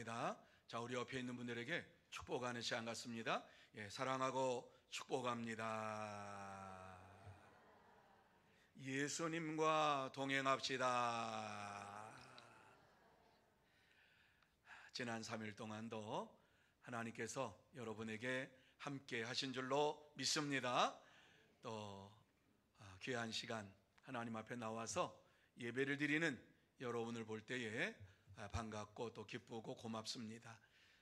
축복합니다. 자, 우리 옆에 있는 분들에게 축복하는 시간 같습니다. 사랑하고 축복합니다. 예수님과 동행합시다. 지난 3일 동안도 하나님께서 여러분에게 함께 하신 줄로 믿습니다. 또 귀한 시간 하나님 앞에 나와서 예배를 드리는 여러분을 볼 때에 반갑고 또 기쁘고 고맙습니다.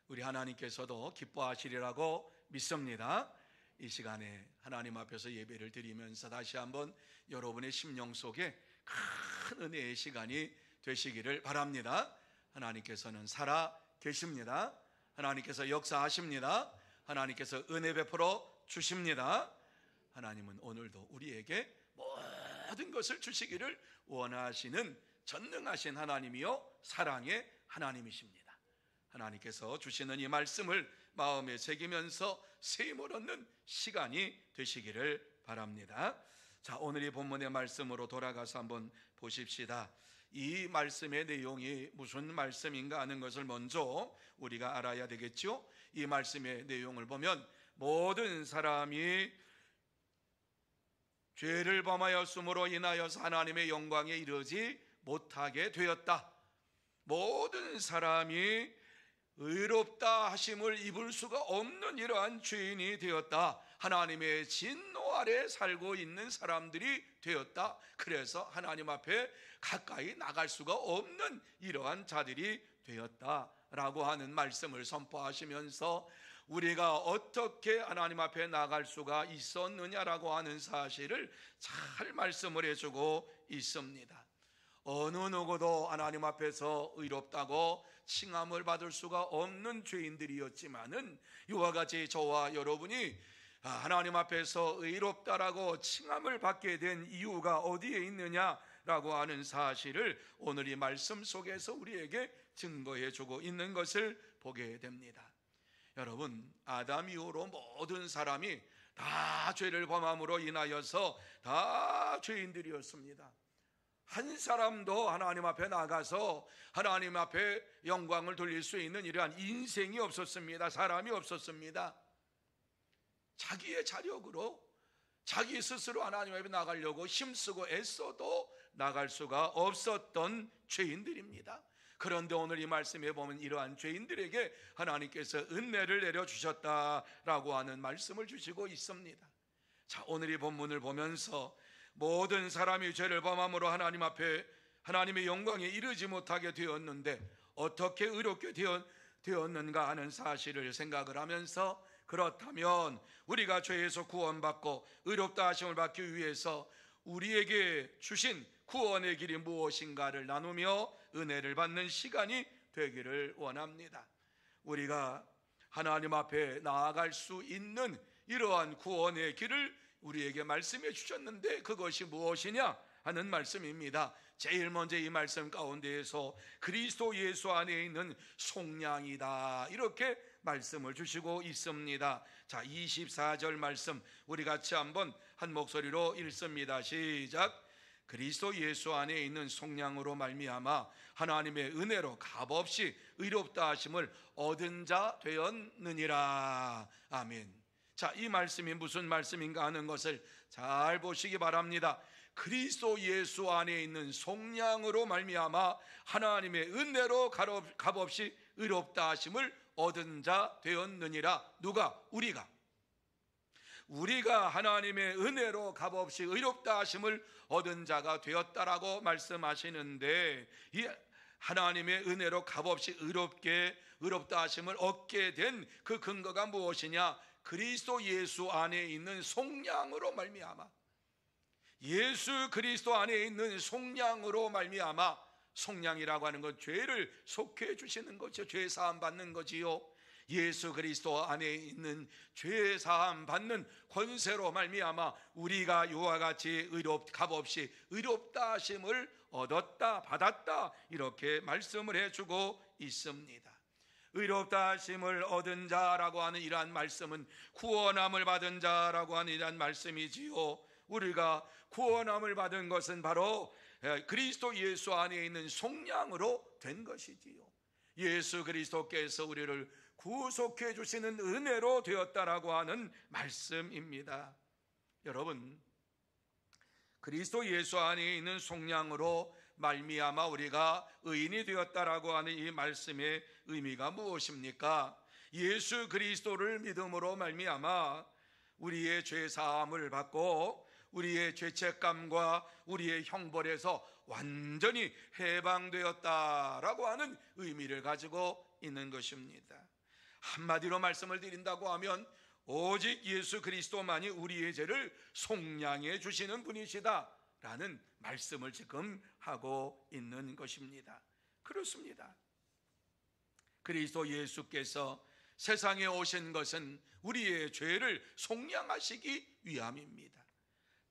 우리 하나님께서도 기뻐하시리라고 믿습니다. 이 시간에 하나님 앞에서 예배를 드리면서 다시 한번 여러분의 심령 속에 큰 은혜의 시간이 되시기를 바랍니다. 하나님께서는 살아 계십니다. 하나님께서 역사하십니다. 하나님께서 은혜 베풀어 주십니다. 하나님은 오늘도 우리에게 모든 것을 주시기를 원하시는 전능하신 하나님이요 사랑의 하나님이십니다. 하나님께서 주시는 이 말씀을 마음에 새기면서 쉼을 얻는 시간이 되시기를 바랍니다. 자, 오늘 이 본문의 말씀으로 돌아가서 한번 보십시다. 이 말씀의 내용이 무슨 말씀인가 하는 것을 먼저 우리가 알아야 되겠죠. 이 말씀의 내용을 보면 모든 사람이 죄를 범하였으므로 인하여서 하나님의 영광에 이르지 못하게 되었다. 모든 사람이 의롭다 하심을 입을 수가 없는 이러한 죄인이 되었다. 하나님의 진노 아래 살고 있는 사람들이 되었다. 그래서 하나님 앞에 가까이 나갈 수가 없는 이러한 자들이 되었다라고 하는 말씀을 선포하시면서 우리가 어떻게 하나님 앞에 나갈 수가 있었느냐라고 하는 사실을 잘 말씀을 해주고 있습니다. 어느 누구도 하나님 앞에서 의롭다고 칭함을 받을 수가 없는 죄인들이었지만은 이와 같이 저와 여러분이 하나님 앞에서 의롭다라고 칭함을 받게 된 이유가 어디에 있느냐라고 하는 사실을 오늘 이 말씀 속에서 우리에게 증거해 주고 있는 것을 보게 됩니다. 여러분, 아담 이후로 모든 사람이 다 죄를 범함으로 인하여서 다 죄인들이었습니다. 한 사람도 하나님 앞에 나가서 하나님 앞에 영광을 돌릴 수 있는 이러한 인생이 없었습니다. 사람이 없었습니다. 자기의 자력으로 자기 스스로 하나님 앞에 나가려고 힘쓰고 애써도 나갈 수가 없었던 죄인들입니다. 그런데 오늘 이 말씀에 보면 이러한 죄인들에게 하나님께서 은혜를 내려주셨다라고 하는 말씀을 주시고 있습니다. 자, 오늘 이 본문을 보면서 모든 사람이 죄를 범함으로 하나님 앞에 하나님의 영광에 이르지 못하게 되었는데 어떻게 의롭게 되었는가 하는 사실을 생각을 하면서 그렇다면 우리가 죄에서 구원받고 의롭다 하심을 받기 위해서 우리에게 주신 구원의 길이 무엇인가를 나누며 은혜를 받는 시간이 되기를 원합니다. 우리가 하나님 앞에 나아갈 수 있는 이러한 구원의 길을 우리에게 말씀해 주셨는데 그것이 무엇이냐 하는 말씀입니다. 제일 먼저 이 말씀 가운데에서 그리스도 예수 안에 있는 속량이다 이렇게 말씀을 주시고 있습니다. 자, 24절 말씀 우리 같이 한번 한 목소리로 읽습니다. 시작. 그리스도 예수 안에 있는 속량으로 말미암아 하나님의 은혜로 값없이 의롭다 하심을 얻은 자 되었느니라. 아멘. 자, 이 말씀이 무슨 말씀인가 하는 것을 잘 보시기 바랍니다. 그리스도 예수 안에 있는 속량으로 말미암아 하나님의 은혜로 값없이 의롭다 하심을 얻은 자 되었느니라. 누가? 우리가 하나님의 은혜로 값없이 의롭다 하심을 얻은 자가 되었다라고 말씀하시는데 이 하나님의 은혜로 값없이 의롭다 하심을 얻게 된 그 근거가 무엇이냐? 그리스도 예수 안에 있는 속량으로 말미암아 예수 그리스도 안에 있는 속량으로 말미암아 속량이라고 하는 건 죄를 속해 주시는 거죠. 죄 사함 받는 거지요. 예수 그리스도 안에 있는 죄 사함 받는 권세로 말미암아 우리가 이와 같이 값없이 의롭다 하심을 얻었다 받았다 이렇게 말씀을 해주고 있습니다. 의롭다 하심을 얻은 자라고 하는 이러한 말씀은 구원함을 받은 자라고 하는 이러한 말씀이지요. 우리가 구원함을 받은 것은 바로 그리스도 예수 안에 있는 속량으로 된 것이지요. 예수 그리스도께서 우리를 구속해 주시는 은혜로 되었다라고 하는 말씀입니다. 여러분, 그리스도 예수 안에 있는 속량으로 말미암아 우리가 의인이 되었다라고 하는 이 말씀의 의미가 무엇입니까? 예수 그리스도를 믿음으로 말미암아 우리의 죄 사함을 받고 우리의 죄책감과 우리의 형벌에서 완전히 해방되었다라고 하는 의미를 가지고 있는 것입니다. 한마디로 말씀을 드린다고 하면 오직 예수 그리스도만이 우리의 죄를 속량해 주시는 분이시다라는 말씀을 지금 하고 있는 것입니다. 그렇습니다. 그리스도 예수께서 세상에 오신 것은 우리의 죄를 속량하시기 위함입니다.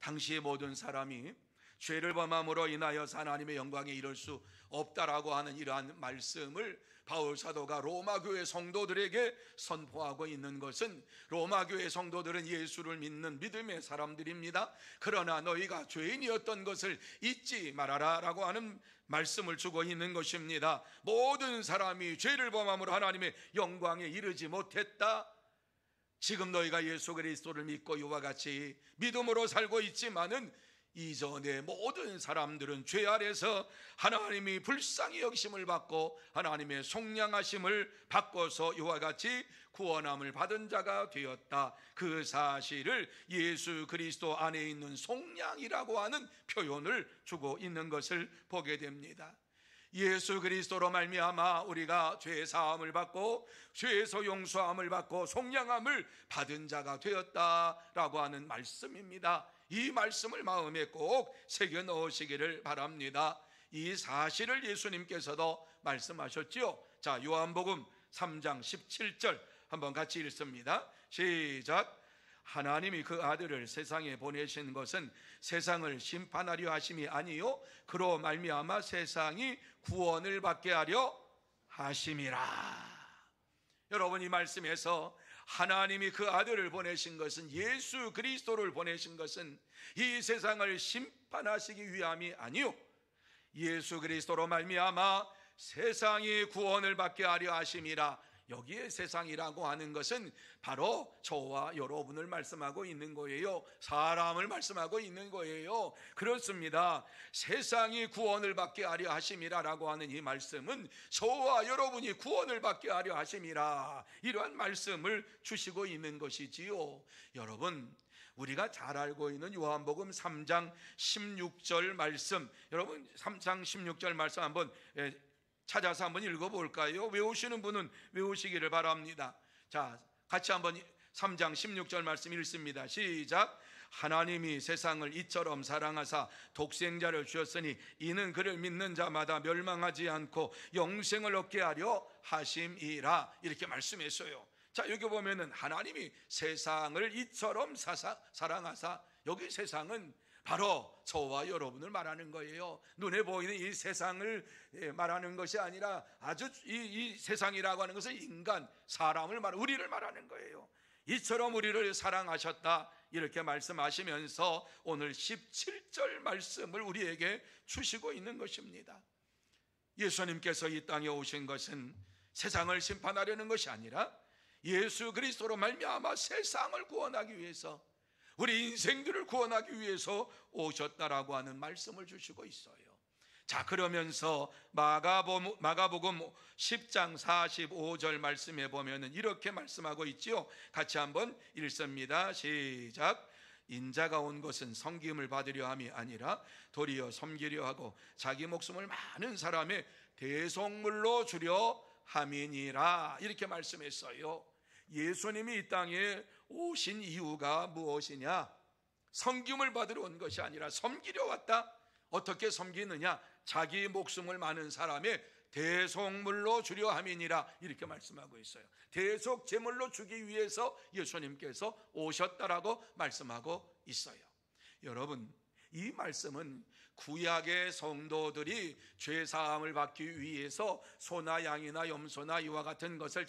당시의 모든 사람이 죄를 범함으로 인하여 하나님의 영광에 이를 수 없다라고 하는 이러한 말씀을 바울 사도가 로마 교회 성도들에게 선포하고 있는 것은, 로마 교회 성도들은 예수를 믿는 믿음의 사람들입니다. 그러나 너희가 죄인이었던 것을 잊지 말아라 라고 하는 말씀을 주고 있는 것입니다. 모든 사람이 죄를 범함으로 하나님의 영광에 이르지 못했다. 지금 너희가 예수 그리스도를 믿고 이와 같이 믿음으로 살고 있지만은 이전에 모든 사람들은 죄 아래서 하나님이 불쌍히 여기심을 받고 하나님의 속량하심을 받고서 이와 같이 구원함을 받은 자가 되었다. 그 사실을 예수 그리스도 안에 있는 속량이라고 하는 표현을 주고 있는 것을 보게 됩니다. 예수 그리스도로 말미암아 우리가 죄 사함을 받고 죄에서 용서함을 받고 속량함을 받은 자가 되었다라고 하는 말씀입니다. 이 말씀을 마음에 꼭 새겨 넣으시기를 바랍니다. 이 사실을 예수님께서도 말씀하셨지요. 자, 요한복음 3장 17절 한번 같이 읽습니다. 시작. 하나님이 그 아들을 세상에 보내신 것은 세상을 심판하려 하심이 아니요 그로 말미암아 세상이 구원을 받게 하려 하심이라. 여러분, 이 말씀에서 하나님이 그 아들을 보내신 것은, 예수 그리스도를 보내신 것은 이 세상을 심판하시기 위함이 아니요 예수 그리스도로 말미암아 세상이 구원을 받게 하려 하심이라. 여기에 세상이라고 하는 것은 바로 저와 여러분을 말씀하고 있는 거예요. 사람을 말씀하고 있는 거예요. 그렇습니다. 세상이 구원을 받게 하려 하심이라라고 하는 이 말씀은 저와 여러분이 구원을 받게 하려 하심이라, 이러한 말씀을 주시고 있는 것이지요. 여러분, 우리가 잘 알고 있는 요한복음 3장 16절 말씀, 여러분 3장 16절 말씀 한번 찾아서 한번 읽어볼까요? 외우시는 분은 외우시기를 바랍니다. 자, 같이 한번 3장 16절 말씀 읽습니다. 시작. 하나님이 세상을 이처럼 사랑하사 독생자를 주셨으니 이는 그를 믿는 자마다 멸망하지 않고 영생을 얻게 하려 하심이라. 이렇게 말씀했어요. 자, 여기 보면은 하나님이 세상을 이처럼 사랑하사, 여기 세상은 바로 저와 여러분을 말하는 거예요. 눈에 보이는 이 세상을 말하는 것이 아니라 아주 이 세상이라고 하는 것은 인간, 사람을 우리를 말하는 거예요. 이처럼 우리를 사랑하셨다, 이렇게 말씀하시면서 오늘 17절 말씀을 우리에게 주시고 있는 것입니다. 예수님께서 이 땅에 오신 것은 세상을 심판하려는 것이 아니라 예수 그리스도로 말미암아 세상을 구원하기 위해서, 우리 인생들을 구원하기 위해서 오셨다라고 하는 말씀을 주시고 있어요. 자, 그러면서 마가복음 10장 45절 말씀에 보면은 이렇게 말씀하고 있지요. 같이 한번 읽습니다. 시작. 인자가 온 것은 섬김을 받으려 함이 아니라 도리어 섬기려 하고 자기 목숨을 많은 사람의 대속물로 주려 함이니라. 이렇게 말씀했어요. 예수님이 이 땅에 오신 이유가 무엇이냐? 섬김을 받으러 온 것이 아니라 섬기려 왔다. 어떻게 섬기느냐? 자기 목숨을 많은 사람의 대속물로 주려 함이니라. 이렇게 말씀하고 있어요. 대속 제물로 주기 위해서 예수님께서 오셨다라고 말씀하고 있어요. 여러분, 이 말씀은 구약의 성도들이 죄사함을 받기 위해서 소나 양이나 염소나 이와 같은 것을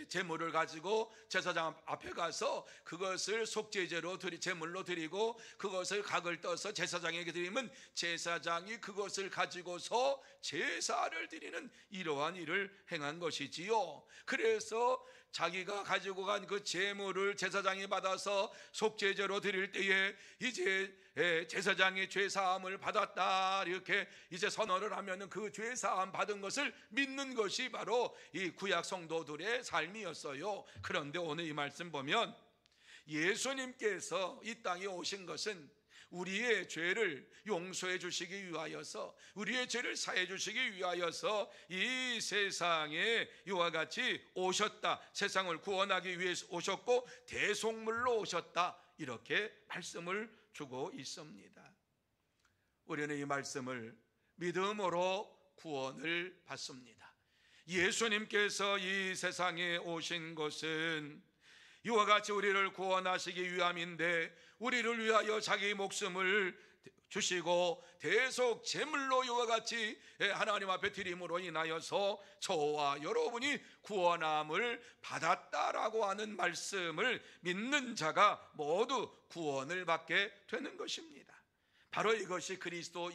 제물을 가지고 제사장 앞에 가서 그것을 속죄제로 제물로 드리고 그것을 각을 떠서 제사장에게 드리면 제사장이 그것을 가지고서 제사를 드리는 이러한 일을 행한 것이지요. 그래서 자기가 가지고 간 그 제물을 제사장이 받아서 속죄제로 드릴 때에 이제 제사장이 죄사함을 받았다 이렇게 이제 선언을 하면은 그 죄사함 받은 것을 믿는 것이 바로 이 구약 성도들의 삶이었어요. 그런데 오늘 이 말씀 보면 예수님께서 이 땅에 오신 것은 우리의 죄를 용서해 주시기 위하여서, 우리의 죄를 사해 주시기 위하여서 이 세상에 이와 같이 오셨다, 세상을 구원하기 위해서 오셨고 대속물로 오셨다, 이렇게 말씀을 주고 있습니다. 우리는 이 말씀을 믿음으로 구원을 받습니다. 예수님께서 이 세상에 오신 것은 이와 같이 우리를 구원하시기 위함인데, 우리를 위하여 자기 목숨을 주시고 대속 제물로 이와 같이 하나님 앞에 드림으로 인하여서 저와 여러분이 구원함을 받았다라고 하는 말씀을 믿는 자가 모두 구원을 받게 되는 것입니다. 바로 이것이 그리스도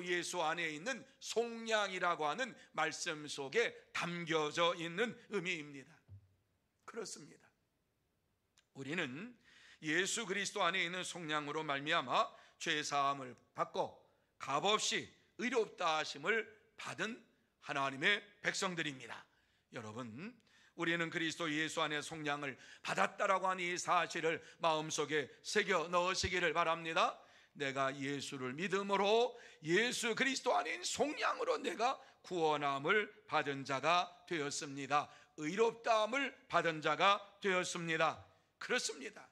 예수 안에 있는 속량이라고 하는 말씀 속에 담겨져 있는 의미입니다. 그렇습니다. 우리는 예수 그리스도 안에 있는 속량으로 말미암아 죄사함을 받고 값없이 의롭다 하심을 받은 하나님의 백성들입니다. 여러분, 우리는 그리스도 예수 안에 속량을 받았다라고 하는 이 사실을 마음속에 새겨 넣으시기를 바랍니다. 내가 예수를 믿음으로 예수 그리스도 안에 있는 속량으로 내가 구원함을 받은 자가 되었습니다. 의롭다함을 받은 자가 되었습니다. 그렇습니다.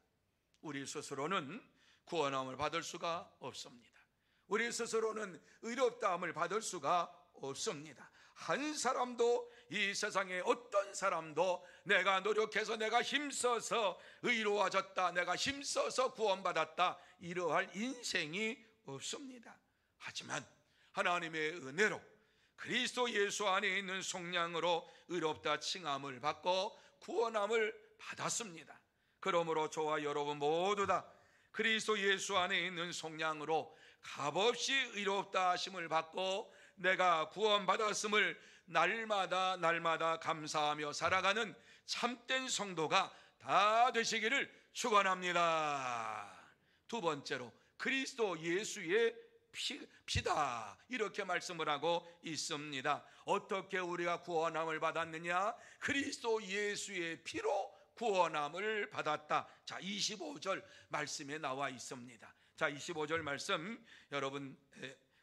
우리 스스로는 구원함을 받을 수가 없습니다. 우리 스스로는 의롭다함을 받을 수가 없습니다. 한 사람도, 이 세상에 어떤 사람도 내가 노력해서 내가 힘써서 의로워졌다, 내가 힘써서 구원받았다, 이러할 인생이 없습니다. 하지만 하나님의 은혜로 그리스도 예수 안에 있는 속량으로 의롭다 칭함을 받고 구원함을 받았습니다. 그러므로 저와 여러분 모두 다 그리스도 예수 안에 있는 속량으로 값없이 의롭다 하심을 받고 내가 구원받았음을 날마다 감사하며 살아가는 참된 성도가 다 되시기를 축원합니다. 두 번째로 그리스도 예수의 피다, 이렇게 말씀을 하고 있습니다. 어떻게 우리가 구원함을 받았느냐? 그리스도 예수의 피로 구원함을 받았다. 자, 25절 말씀에 나와 있습니다. 자, 25절 말씀 여러분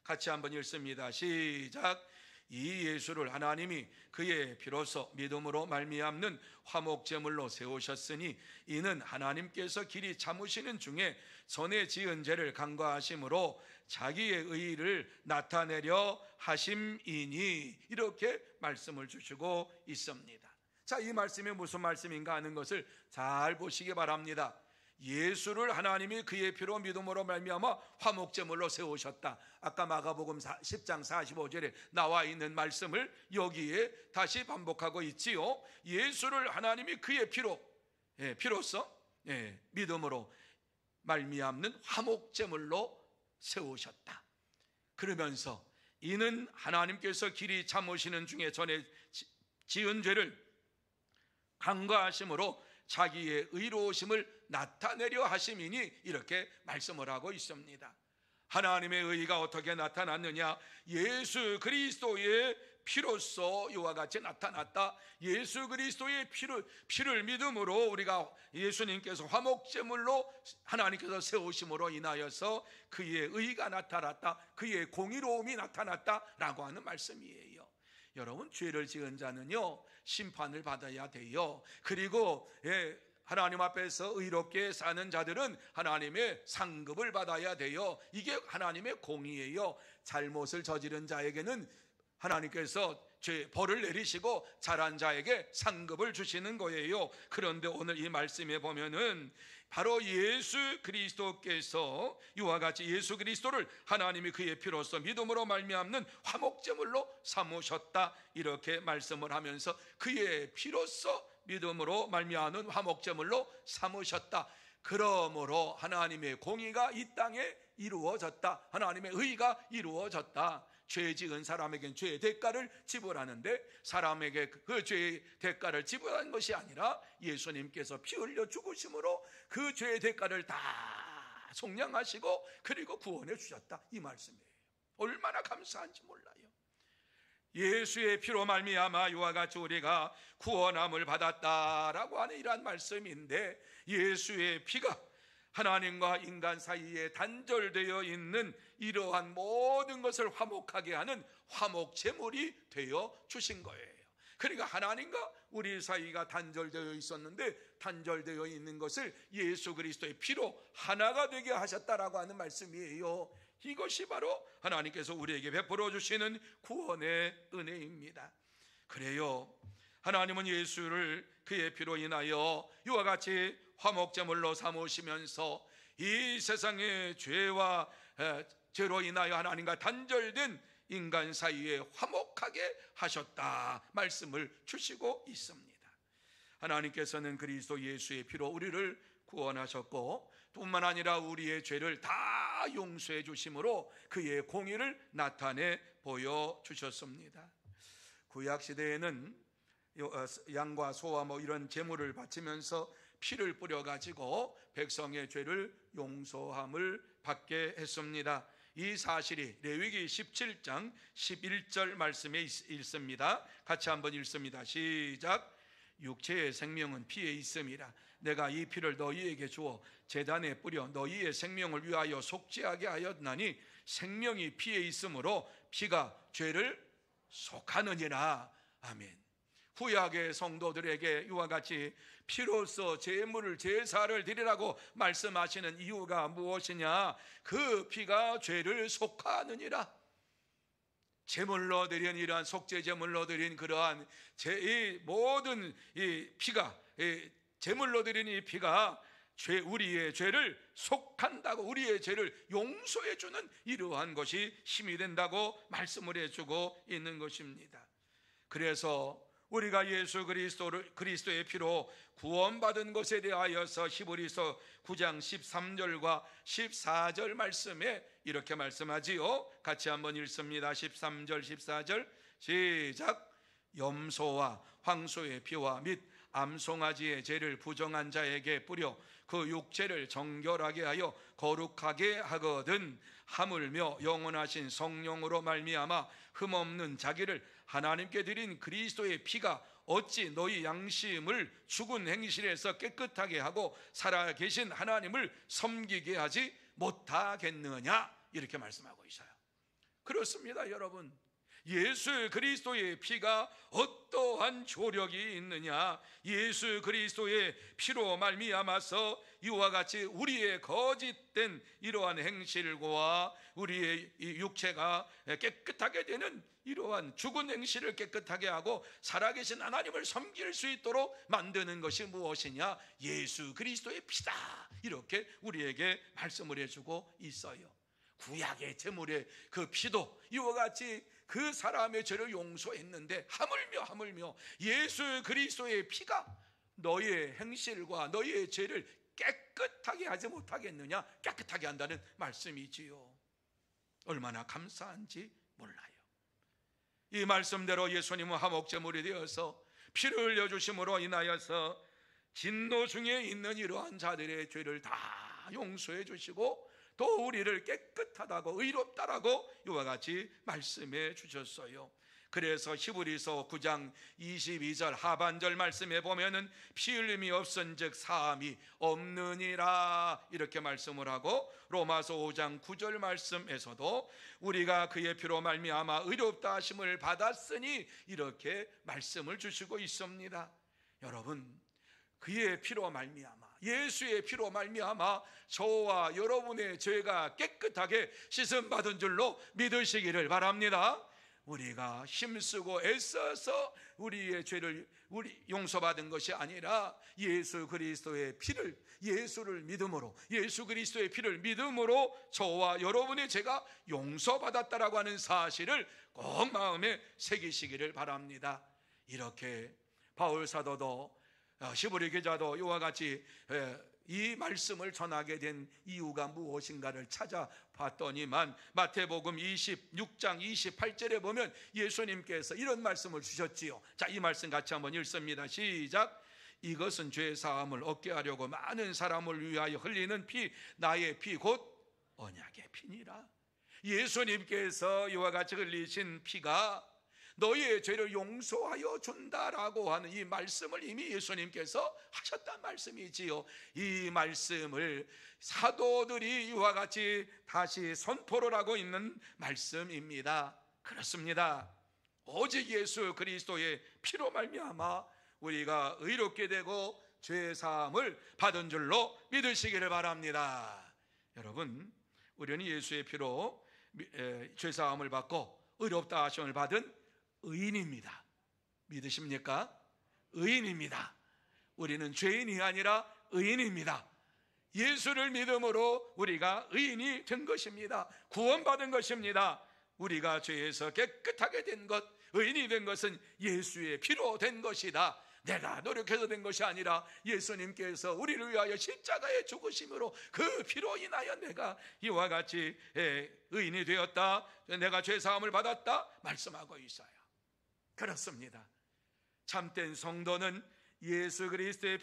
같이 한번 읽습니다. 시작. 이 예수를 하나님이 그의 피로서 믿음으로 말미암는 화목제물로 세우셨으니 이는 하나님께서 길이 참으시는 중에 전에 지은 죄를 간과하심으로 자기의 의를 나타내려 하심이니, 이렇게 말씀을 주시고 있습니다. 자, 이 말씀이 무슨 말씀인가 하는 것을 잘 보시기 바랍니다. 예수를 하나님이 그의 피로 믿음으로 말미암아 화목제물로 세우셨다. 아까 마가복음 10장 45절에 나와 있는 말씀을 여기에 다시 반복하고 있지요. 예수를 하나님이 그의 피로서 믿음으로 말미암는 화목제물로 세우셨다. 그러면서 이는 하나님께서 길이 참으시는 중에 전에 지은 죄를 간과하심으로 자기의 의로우심을 나타내려 하심이니, 이렇게 말씀을 하고 있습니다. 하나님의 의가 어떻게 나타났느냐? 예수 그리스도의 피로써 이와 같이 나타났다. 예수 그리스도의 피를 믿음으로 우리가 예수님께서 화목제물로 하나님께서 세우심으로 인하여서 그의 의가 나타났다, 그의 공의로움이 나타났다라고 하는 말씀이에요. 여러분, 죄를 지은 자는요 심판을 받아야 돼요. 그리고 하나님 앞에서 의롭게 사는 자들은 하나님의 상급을 받아야 돼요. 이게 하나님의 공의예요. 잘못을 저지른 자에게는 하나님께서 죄 벌을 내리시고 잘한 자에게 상급을 주시는 거예요. 그런데 오늘 이 말씀에 보면은 바로 예수 그리스도께서 이와 같이 예수 그리스도를 하나님이 그의 피로써 믿음으로 말미암는 화목제물로 삼으셨다, 이렇게 말씀을 하면서 그의 피로써 믿음으로 말미암는 화목제물로 삼으셨다. 그러므로 하나님의 공의가 이 땅에 이루어졌다. 하나님의 의가 이루어졌다. 죄 지은 사람에겐 죄의 대가를 지불하는데 사람에게 그 죄의 대가를 지불한 것이 아니라 예수님께서 피 흘려 죽으심으로 그 죄의 대가를 다 속량하시고 그리고 구원해 주셨다, 이 말씀이에요. 얼마나 감사한지 몰라요. 예수의 피로 말미암아 이와 같이 우리가 구원함을 받았다라고 하는 이러한 말씀인데, 예수의 피가 하나님과 인간 사이에 단절되어 있는 이러한 모든 것을 화목하게 하는 화목제물이 되어 주신 거예요. 그러니까 하나님과 우리 사이가 단절되어 있었는데 단절되어 있는 것을 예수 그리스도의 피로 하나가 되게 하셨다라고 하는 말씀이에요. 이것이 바로 하나님께서 우리에게 베풀어 주시는 구원의 은혜입니다. 그래요, 하나님은 예수를 그의 피로 인하여 이와 같이 화목제물로 삼으시면서 이 세상의 죄로 인하여 하나님과 단절된 인간 사이에 화목하게 하셨다 말씀을 주시고 있습니다. 하나님께서는 그리스도 예수의 피로 우리를 구원하셨고 뿐만 아니라 우리의 죄를 다 용서해 주심으로 그의 공의를 나타내 보여주셨습니다. 구약시대에는 양과 소와 이런 제물을 바치면서 피를 뿌려가지고 백성의 죄를 용서함을 받게 했습니다. 이 사실이 레위기 17장 11절 말씀에 있습니다. 같이 한번 읽습니다. 시작. 육체의 생명은 피에 있음이라. 내가 이 피를 너희에게 주어 제단에 뿌려 너희의 생명을 위하여 속죄하게 하였나니 생명이 피에 있으므로 피가 죄를 속하느니라. 아멘. 구약의 성도들에게 이와 같이 피로써 제물을 제사를 드리라고 말씀하시는 이유가 무엇이냐? 그 피가 죄를 속하느니라. 제물로 드린 이러한 속죄 제물로 드린 그러한 이 모든 이 피가, 제물로 드린 이 피가 우리의 죄를 속한다고, 우리의 죄를 용서해 주는 이러한 것이 힘이 된다고 말씀을 해주고 있는 것입니다. 그래서 우리가 예수 그리스도의 피로 구원받은 것에 대하여서 히브리서 9장 13절과 14절 말씀에 이렇게 말씀하지요. 같이 한번 읽습니다. 13절 14절 시작. 염소와 황소의 피와 및 암송아지의 죄를 부정한 자에게 뿌려 그 육체를 정결하게 하여 거룩하게 하거든 하물며 영원하신 성령으로 말미암아 흠없는 자기를 하나님께 드린 그리스도의 피가 어찌 너희 양심을 죽은 행실에서 깨끗하게 하고 살아계신 하나님을 섬기게 하지 못하겠느냐, 이렇게 말씀하고 있어요. 그렇습니다, 여러분. 예수 그리스도의 피가 어떠한 조력이 있느냐? 예수 그리스도의 피로 말미암아서 이와 같이 우리의 거짓된 이러한 행실과 우리의 육체가 깨끗하게 되는 이러한 죽은 행실을 깨끗하게 하고 살아계신 하나님을 섬길 수 있도록 만드는 것이 무엇이냐? 예수 그리스도의 피다, 이렇게 우리에게 말씀을 해주고 있어요. 구약의 제물의 그 피도 이와 같이 그 사람의 죄를 용서했는데 하물며 예수 그리스도의 피가 너희의 행실과 너희의 죄를 깨끗하게 하지 못하겠느냐? 깨끗하게 한다는 말씀이지요. 얼마나 감사한지 몰라요. 이 말씀대로 예수님은 화목제물이 되어서 피를 흘려주심으로 인하여서 진노 중에 있는 이러한 자들의 죄를 다 용서해 주시고 또 우리를 깨끗하다고 의롭다라고 이와 같이 말씀해 주셨어요. 그래서 히브리서 9장 22절 하반절 말씀에 보면은 피 흘림이 없은즉 사함이 없느니라, 이렇게 말씀을 하고 로마서 5장 9절 말씀에서도 우리가 그의 피로 말미암아 의롭다 하심을 받았으니 이렇게 말씀을 주시고 있습니다. 여러분, 그의 피로 말미암아, 예수의 피로 말미암아 저와 여러분의 죄가 깨끗하게 씻음 받은 줄로 믿으시기를 바랍니다. 우리가 힘쓰고 애써서 우리의 죄를 용서받은 것이 아니라 예수 그리스도의 피를, 예수를 믿음으로, 예수 그리스도의 피를 믿음으로 저와 여러분의 죄가 용서받았다라고 하는 사실을 꼭 마음에 새기시기를 바랍니다. 이렇게 바울 사도도 시브리 기자도 이와 같이 이 말씀을 전하게 된 이유가 무엇인가를 찾아봤더니만 마태복음 26장 28절에 보면 예수님께서 이런 말씀을 주셨지요. 자, 이 말씀 같이 한번 읽습니다. 시작. 이것은 죄 사함을 얻게 하려고 많은 사람을 위하여 흘리는 피, 나의 피 곧 언약의 피니라. 예수님께서 이와 같이 흘리신 피가 너희의 죄를 용서하여 준다라고 하는 이 말씀을 이미 예수님께서 하셨단 말씀이지요. 이 말씀을 사도들이 이와 같이 다시 선포를 하고 있는 말씀입니다. 그렇습니다. 오직 예수 그리스도의 피로 말미암아 우리가 의롭게 되고 죄 사함을 받은 줄로 믿으시기를 바랍니다. 여러분, 우리는 예수의 피로 죄 사함을 받고 의롭다 하심을 받은 의인입니다. 믿으십니까? 의인입니다. 우리는 죄인이 아니라 의인입니다. 예수를 믿음으로 우리가 의인이 된 것입니다. 구원받은 것입니다. 우리가 죄에서 깨끗하게 된 것, 의인이 된 것은 예수의 피로 된 것이다. 내가 노력해서 된 것이 아니라 예수님께서 우리를 위하여 십자가에 죽으심으로 그 피로 인하여 내가 이와 같이 의인이 되었다, 내가 죄사함을 받았다 말씀하고 있어요. 그렇습니다. 참된 성도는 예수 그리스도의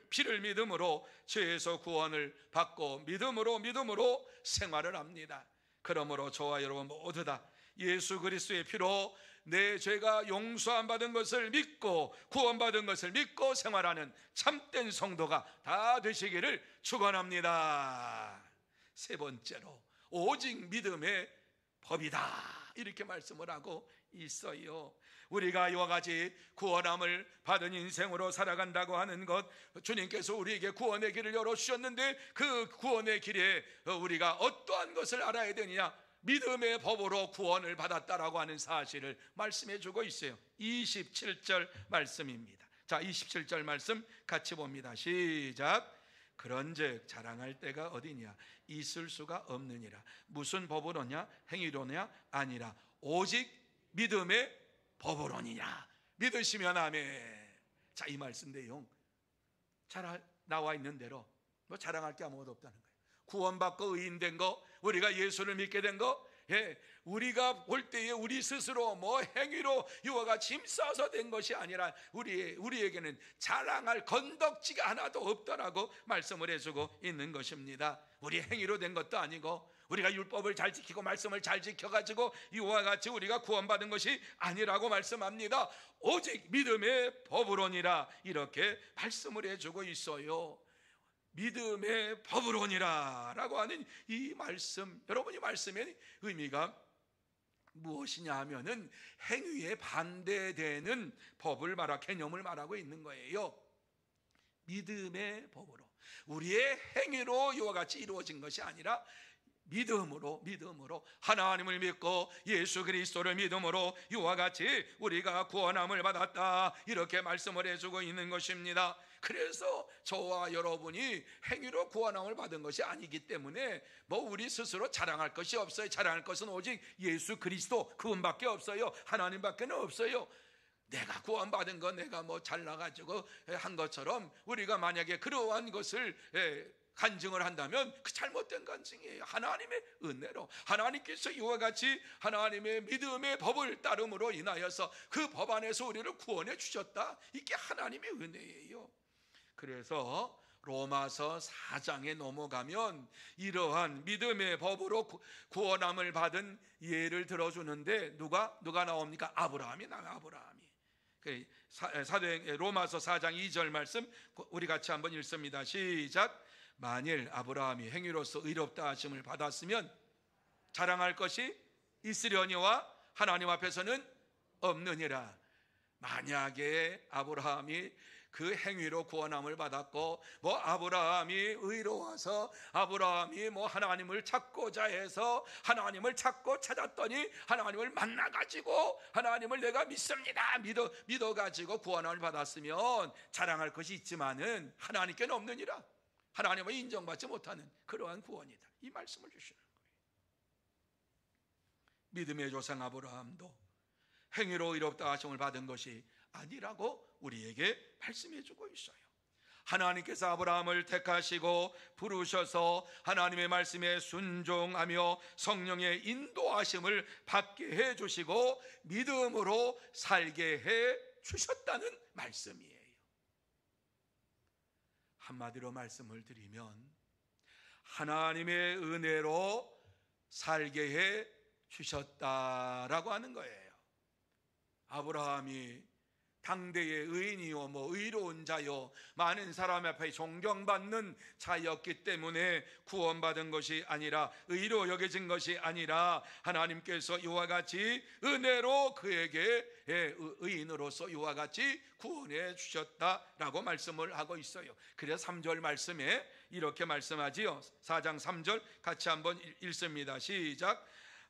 피를 믿음으로 죄에서 구원을 받고 믿음으로 생활을 합니다. 그러므로 저와 여러분 모두 다 예수 그리스도의 피로 내 죄가 용서함 받은 것을 믿고 구원받은 것을 믿고 생활하는 참된 성도가 다 되시기를 축원합니다. 세 번째로 오직 믿음의 법이다, 이렇게 말씀을 하고 있어요. 우리가 이와 같이 구원함을 받은 인생으로 살아간다고 하는 것, 주님께서 우리에게 구원의 길을 열어주셨는데 그 구원의 길에 우리가 어떠한 것을 알아야 되느냐? 믿음의 법으로 구원을 받았다라고 하는 사실을 말씀해 주고 있어요. 27절 말씀입니다. 자, 27절 말씀 같이 봅니다. 시작. 그런즉 자랑할 때가 어디냐? 있을 수가 없느니라. 무슨 법으로냐? 행위로냐? 아니라 오직 믿음의 법으로니냐. 믿으시면 아멘. 자, 이 말씀 내용 잘 나와 있는 대로 뭐 자랑할 게 아무것도 없다는 거예요. 구원받고 의인된 거, 우리가 예수를 믿게 된 거, 우리가 볼 때에 우리 스스로 뭐 행위로 이와 같이 힘써서 된 것이 아니라 우리에게는 자랑할 건덕지가 하나도 없다라고 말씀을 해주고 있는 것입니다. 우리 행위로 된 것도 아니고 우리가 율법을 잘 지키고 말씀을 잘 지켜가지고 이와 같이 우리가 구원받은 것이 아니라고 말씀합니다. 오직 믿음의 법으로니라, 이렇게 말씀을 해주고 있어요. 믿음의 법으로니라 라고 하는 이 말씀, 여러분이 말씀의 의미가 무엇이냐 하면은 행위에 반대되는 법을 개념을 말하고 있는 거예요. 믿음의 법으로, 우리의 행위로 이와 같이 이루어진 것이 아니라 믿음으로 하나님을 믿고 예수 그리스도를 믿음으로 이와 같이 우리가 구원함을 받았다, 이렇게 말씀을 해주고 있는 것입니다. 그래서 저와 여러분이 행위로 구원함을 받은 것이 아니기 때문에 뭐 우리 스스로 자랑할 것이 없어요. 자랑할 것은 오직 예수 그리스도 그분밖에 없어요. 하나님밖에는 없어요. 내가 구원받은 거 내가 뭐 잘나가지고 한 것처럼 우리가 만약에 그러한 것을 간증을 한다면 그 잘못된 간증이에요. 하나님의 은혜로 하나님께서 이와 같이 하나님의 믿음의 법을 따름으로 인하여서 그 법 안에서 우리를 구원해 주셨다. 이게 하나님의 은혜예요. 그래서 로마서 4장에 넘어가면 이러한 믿음의 법으로 구원함을 받은 예를 들어주는데 누가 나옵니까? 아브라함이 나와요. 아브라함이. 로마서 4장 2절 말씀 우리 같이 한번 읽습니다. 시작. 만일 아브라함이 행위로서 의롭다 하심을 받았으면 자랑할 것이 있으려니와 하나님 앞에서는 없느니라. 만약에 아브라함이 그 행위로 구원함을 받았고, 뭐 아브라함이 의로워서 아브라함이 뭐 하나님을 찾고자 해서 하나님을 찾고 찾았더니 하나님을 만나가지고 하나님을 내가 믿습니다 믿어가지고 구원함을 받았으면 자랑할 것이 있지만은 하나님께는 없느니라. 하나님을 인정받지 못하는 그러한 구원이다, 이 말씀을 주시는 거예요. 믿음의 조상 아브라함도 행위로 의롭다 하심을 받은 것이 아니라고 우리에게 말씀해 주고 있어요. 하나님께서 아브라함을 택하시고 부르셔서 하나님의 말씀에 순종하며 성령의 인도하심을 받게 해 주시고 믿음으로 살게 해 주셨다는 말씀이에요. 한마디로 말씀을 드리면 하나님의 은혜로 살게 해 주셨다라고 하는 거예요. 아브라함이 당대의 의인이요 뭐 의로운 자요 많은 사람 앞에 존경받는 자였기 때문에 구원받은 것이 아니라, 의로 여겨진 것이 아니라 하나님께서 이와 같이 은혜로 그에게 의인으로서 이와 같이 구원해 주셨다라고 말씀을 하고 있어요. 그래서 3절 말씀에 이렇게 말씀하지요. 4장 3절 같이 한번 읽습니다. 시작.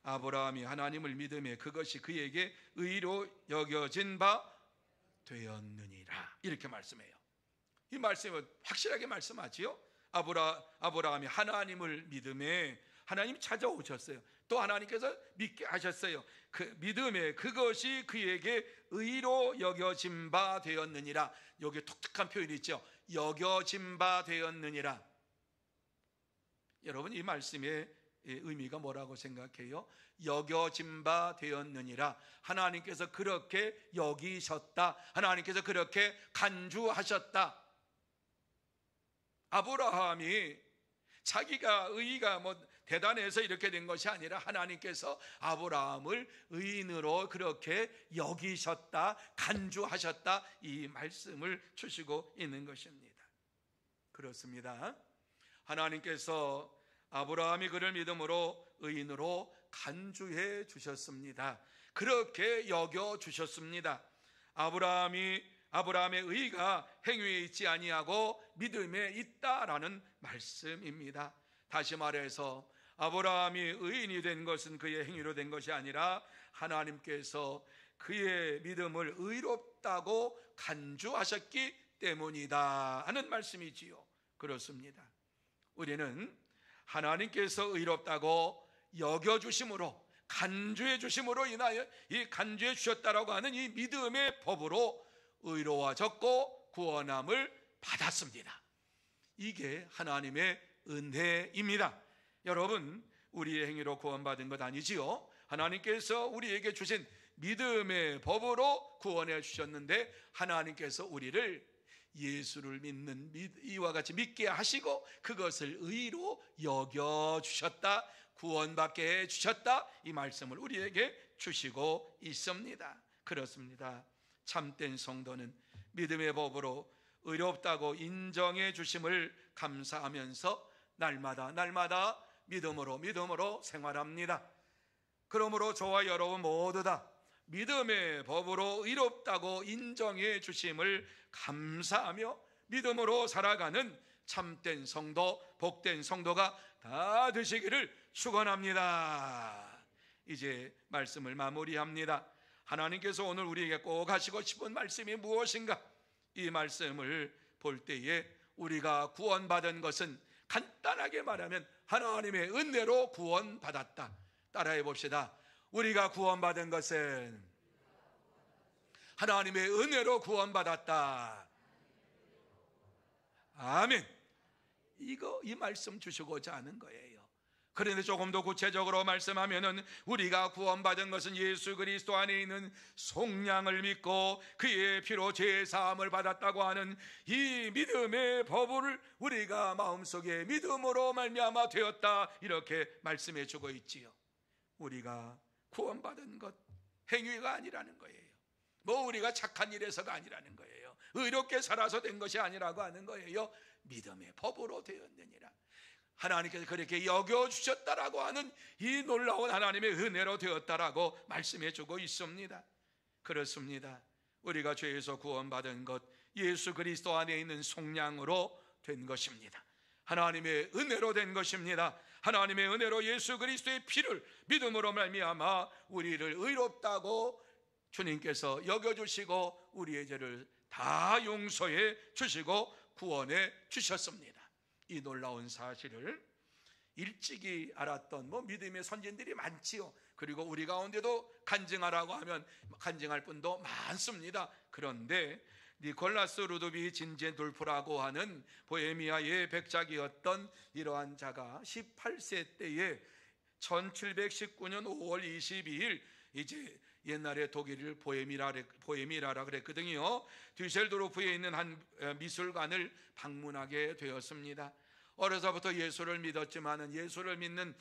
아브라함이 하나님을 믿음에 그것이 그에게 의로 여겨진 바 되었느니라, 이렇게 말씀해요. 이 말씀은 확실하게 말씀하지요. 아브라함이 하나님을 믿음에 하나님 찾아오셨어요. 또 하나님께서 믿게 하셨어요. 그 믿음에 그것이 그에게 의로 여겨진 바 되었느니라. 여기 독특한 표현이 있죠. 여겨진 바 되었느니라. 여러분, 이 말씀의 의미가 뭐라고 생각해요? 여겨진 바 되었느니라. 하나님께서 그렇게 여기셨다, 하나님께서 그렇게 간주하셨다. 아브라함이 자기가 의의가 뭐 대단해서 이렇게 된 것이 아니라 하나님께서 아브라함을 의인으로 그렇게 여기셨다, 간주하셨다, 이 말씀을 주시고 있는 것입니다. 그렇습니다. 하나님께서 아브라함이 그를 믿음으로 의인으로 간주해 주셨습니다. 그렇게 여겨 주셨습니다. 아브라함의 의가 행위에 있지 아니하고 믿음에 있다라는 말씀입니다. 다시 말해서 아브라함이 의인이 된 것은 그의 행위로 된 것이 아니라 하나님께서 그의 믿음을 의롭다고 간주하셨기 때문이다 하는 말씀이지요. 그렇습니다. 우리는 하나님께서 의롭다고 여겨주심으로, 간주해 주심으로 인하여 이 간주해 주셨다라고 하는 이 믿음의 법으로 의로워졌고 구원함을 받았습니다. 이게 하나님의 은혜입니다. 여러분, 우리의 행위로 구원받은 것 아니지요. 하나님께서 우리에게 주신 믿음의 법으로 구원해 주셨는데, 하나님께서 우리를 예수를 믿는 이와 같이 믿게 하시고 그것을 의로 여겨주셨다, 구원받게 해주셨다, 이 말씀을 우리에게 주시고 있습니다. 그렇습니다. 참된 성도는 믿음의 법으로 의롭다고 인정해 주심을 감사하면서 날마다 믿음으로 생활합니다. 그러므로 저와 여러분 모두 다 믿음의 법으로 의롭다고 인정해 주심을 감사하며 믿음으로 살아가는 참된 성도, 복된 성도가 다 되시기를 축원합니다. 이제 말씀을 마무리합니다. 하나님께서 오늘 우리에게 꼭 하시고 싶은 말씀이 무엇인가? 이 말씀을 볼 때에 우리가 구원받은 것은 간단하게 말하면 하나님의 은혜로 구원받았다. 따라해 봅시다. 우리가 구원받은 것은 하나님의 은혜로 구원받았다. 아멘. 이 말씀 주시고자 하는 거예요. 그런데 조금 더 구체적으로 말씀하면은 우리가 구원받은 것은 예수 그리스도 안에 있는 속량을 믿고 그의 피로 죄 사함을 받았다고 하는 이 믿음의 법을 우리가 마음속에 믿음으로 말미암아 되었다, 이렇게 말씀해 주고 있지요. 우리가 구원받은 것 행위가 아니라는 거예요. 뭐 우리가 착한 일에서가 아니라는 거예요. 의롭게 살아서 된 것이 아니라고 하는 거예요. 믿음의 법으로 되었느니라. 하나님께서 그렇게 여겨주셨다라고 하는 이 놀라운 하나님의 은혜로 되었다라고 말씀해 주고 있습니다. 그렇습니다. 우리가 죄에서 구원받은 것, 예수 그리스도 안에 있는 속량으로 된 것입니다. 하나님의 은혜로 된 것입니다. 하나님의 은혜로 예수 그리스도의 피를 믿음으로 말미암아 우리를 의롭다고 주님께서 여겨주시고 우리의 죄를 다 용서해 주시고 구원해 주셨습니다. 이 놀라운 사실을 일찍이 알았던 믿음의 선진들이 많지요. 그리고 우리 가운데도 간증하라고 하면 간증할 분도 많습니다. 그런데 니콜라스 루드비 진제돌프라고 하는 보헤미아의 백작이었던 이러한 자가 18세 때에 1719년 5월 22일 이제 옛날에 독일을 보헤미라라 그랬거든요. düsseldorf에 있는 한 미술관을 방문하게 되었습니다. 어려서부터 예수를 믿었지만은 예수를 믿는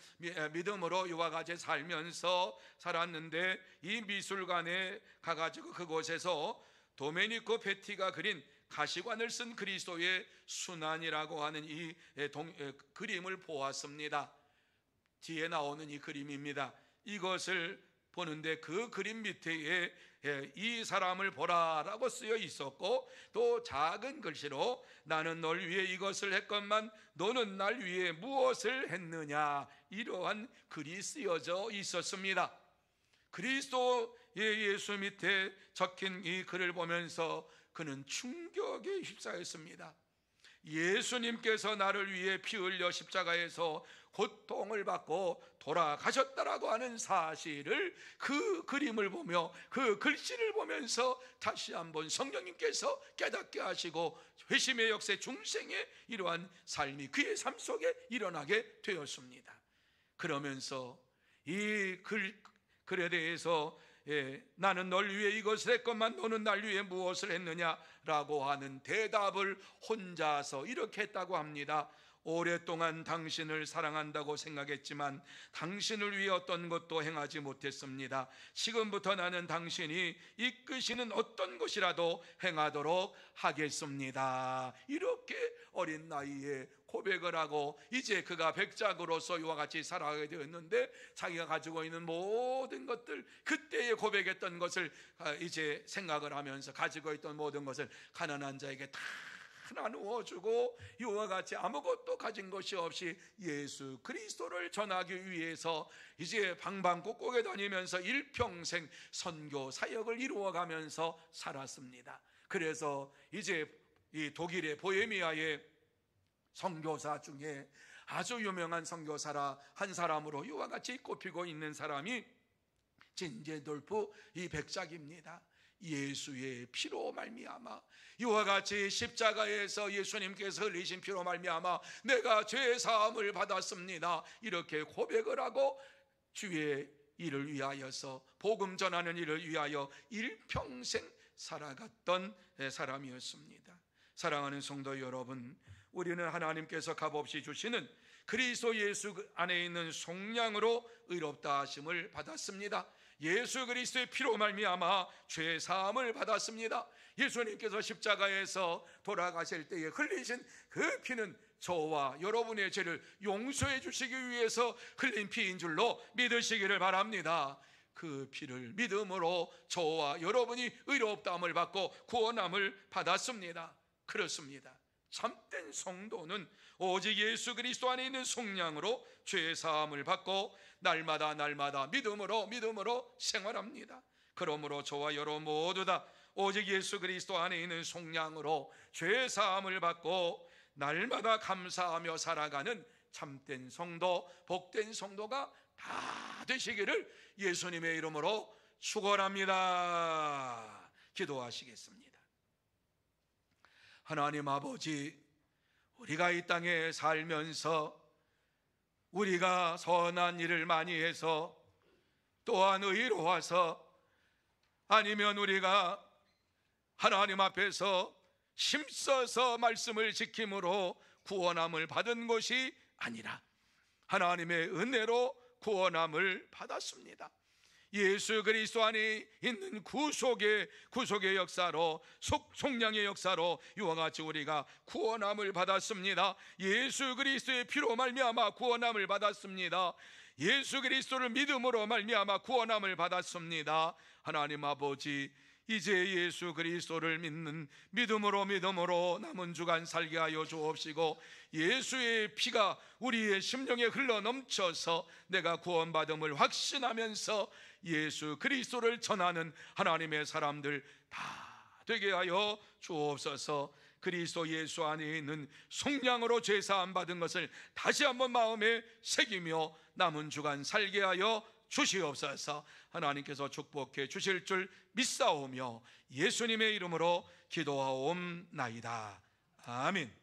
믿음으로 이와 같이 살면서 살았는데 이 미술관에 가가지고 그곳에서 도메니코 베티가 그린 가시관을 쓴 그리스도의 순환이라고 하는 이 그림을 보았습니다. 뒤에 나오는 이 그림입니다. 이것을 보는데 그 그림 밑에 이 사람을 보라라고 쓰여 있었고, 또 작은 글씨로 나는 널 위해 이것을 했건만 너는 날 위해 무엇을 했느냐, 이러한 글이 쓰여져 있었습니다. 그리스도의 예수 밑에 적힌 이 글을 보면서 그는 충격에 휩싸였습니다. 예수님께서 나를 위해 피 흘려 십자가에서 고통을 받고 돌아가셨다라고 하는 사실을 그 그림을 보며 그 글씨를 보면서 다시 한번 성령님께서 깨닫게 하시고 회심의 역사 중생의 이러한 삶이 그의 삶 속에 일어나게 되었습니다. 그러면서 이 글에 대해서 나는 널 위해 이것을 했건만 너는 날 위해 무엇을 했느냐라고 하는 대답을 혼자서 이렇게 했다고 합니다. 오랫동안 당신을 사랑한다고 생각했지만 당신을 위해 어떤 것도 행하지 못했습니다. 지금부터 나는 당신이 이끄시는 어떤 것이라도 행하도록 하겠습니다. 이렇게 어린 나이에 고백을 하고 이제 그가 백작으로서 이와 같이 살아가게 되었는데, 자기가 가지고 있는 모든 것들, 그때에 고백했던 것을 이제 생각을 하면서 가지고 있던 모든 것을 가난한 자에게 다 나누어주고 이와 같이 아무것도 가진 것이 없이 예수 그리스도를 전하기 위해서 이제 방방곡곡에 다니면서 일평생 선교 사역을 이루어가면서 살았습니다. 그래서 이제 이 독일의 보헤미아의 선교사 중에 아주 유명한 선교사라 한 사람으로 이와 같이 꼽히고 있는 사람이 진제돌프 이 백작입니다. 예수의 피로 말미암아, 이와 같이 십자가에서 예수님께서 흘리신 피로 말미암아 내가 죄 사함을 받았습니다, 이렇게 고백을 하고 주의 일을 위하여서, 복음 전하는 일을 위하여 일평생 살아갔던 사람이었습니다. 사랑하는 성도 여러분, 우리는 하나님께서 값없이 주시는 그리스도 예수 안에 있는 속량으로 의롭다 하심을 받았습니다. 예수 그리스도의 피로 말미암아 죄 사함을 받았습니다. 예수님께서 십자가에서 돌아가실 때에 흘리신 그 피는 저와 여러분의 죄를 용서해 주시기 위해서 흘린 피인 줄로 믿으시기를 바랍니다. 그 피를 믿음으로 저와 여러분이 의롭다함을 받고 구원함을 받았습니다. 그렇습니다. 참된 성도는 오직 예수 그리스도 안에 있는 속량으로 죄 사함을 받고 날마다 믿음으로 생활합니다. 그러므로 저와 여러분 모두 다 오직 예수 그리스도 안에 있는 속량으로 죄 사함을 받고 날마다 감사하며 살아가는 참된 성도, 복된 성도가 다 되시기를 예수님의 이름으로 축원합니다. 기도하시겠습니다. 하나님 아버지, 우리가 이 땅에 살면서 우리가 선한 일을 많이 해서, 또한 의로워서, 아니면 우리가 하나님 앞에서 힘써서 말씀을 지킴으로 구원함을 받은 것이 아니라 하나님의 은혜로 구원함을 받았습니다. 예수 그리스도 안에 있는 구속의 역사로, 속량의 역사로 이와 같이 우리가 구원함을 받았습니다. 예수 그리스도의 피로 말미암아 구원함을 받았습니다. 예수 그리스도를 믿음으로 말미암아 구원함을 받았습니다. 하나님 아버지, 이제 예수 그리스도를 믿는 믿음으로 남은 주간 살게 하여 주옵시고, 예수의 피가 우리의 심령에 흘러 넘쳐서 내가 구원받음을 확신하면서 예수 그리스도를 전하는 하나님의 사람들 다 되게 하여 주옵소서. 그리스도 예수 안에 있는 속량으로 죄사함 받은 것을 다시 한번 마음에 새기며 남은 주간 살게 하여 주시옵소서. 하나님께서 축복해 주실 줄 믿사오며 예수님의 이름으로 기도하옵나이다. 아멘.